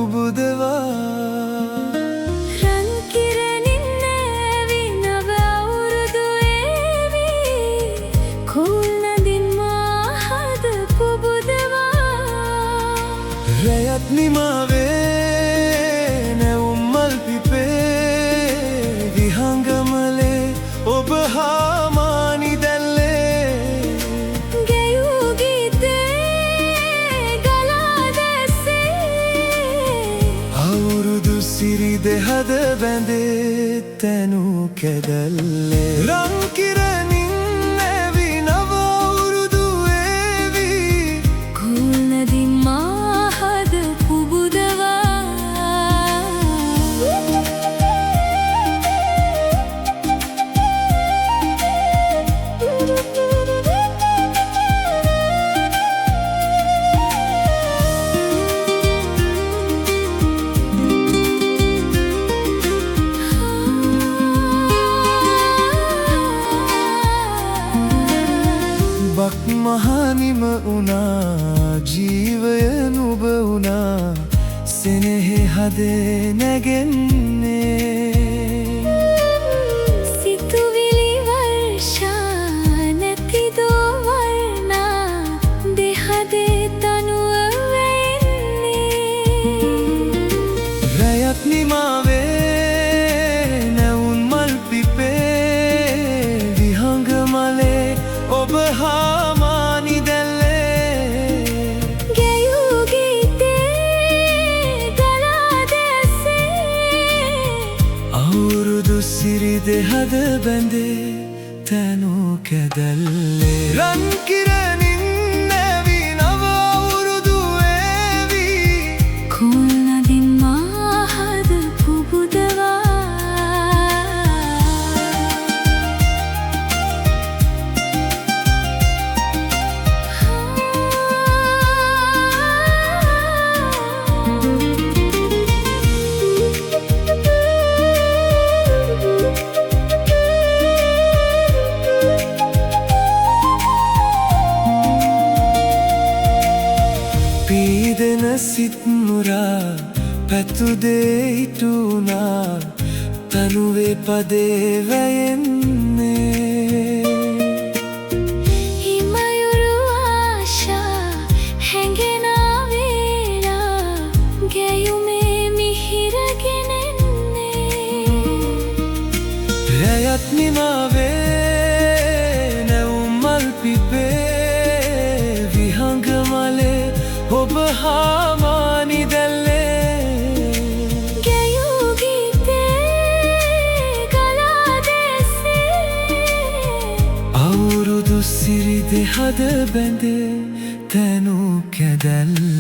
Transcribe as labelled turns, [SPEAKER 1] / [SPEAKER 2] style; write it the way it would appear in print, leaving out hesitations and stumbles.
[SPEAKER 1] පුබුදවා
[SPEAKER 2] රන් කිරණින් නෑවි නව අවුරුදු ඒවි කුල් නදින් මාහද පුබුදවා
[SPEAKER 1] රැයත් නිමාවේ නැවුම් මල් පිපේ විහංගමලේ ඔබ හා මානි දැල්ලේ
[SPEAKER 2] ගැයූ ගීතේ ගලා දැස්සේ
[SPEAKER 1] අවුරුදු සිරි දෙහද බැඳේ තැනූ කැදැල්ලේ රන් කිරණින් නැවි නව අවුරුදු ඒවි
[SPEAKER 2] කුල් නදින් මාහද පුබුදවා
[SPEAKER 1] බක් මහනිම වුණා ජීවය නුබ වුණා සෙනෙහෙ හදේ නැගෙන්නේ
[SPEAKER 2] සිතුවිලි වර්ෂා නැති දෝවර්ණා දෙහදේ තනුව වෙන්නේ
[SPEAKER 1] රැයත් නිමාවේ නැවුම් මල් පිපේ විහංගමලේ ඔබ හා මානි දැල්ලේ
[SPEAKER 2] ගැයූ ගීතේ ගලා දැස්සේ
[SPEAKER 1] අවුරුදු සිරි දෙහද බැඳේ තැනූ කැදැල්ලේ රන් කිරණින් නැවි නව අවුරුදු ඒවි
[SPEAKER 2] කුල් නදින් මාහද පුබුදවා
[SPEAKER 1] පීදෙන සිත් මුරා පැතුදේ ඉටුනා තනුවේ පදේ වැයෙන්නේ
[SPEAKER 2] හිමයුරු ආශා හැඟෙන වේලා ගැයුමේ මිහිරගෙනෙන්නේ
[SPEAKER 1] රැයත් නිමාවේ නැවුම් මල් පිපේ විහංගමලේ ඔබ හා මානි දැල්ලේ
[SPEAKER 2] ගැයූ ගීතේ ගලා දැස්සේ
[SPEAKER 1] අවුරුදු සිරි දෙහද බැඳේ තැනූ කැදැල්ලේ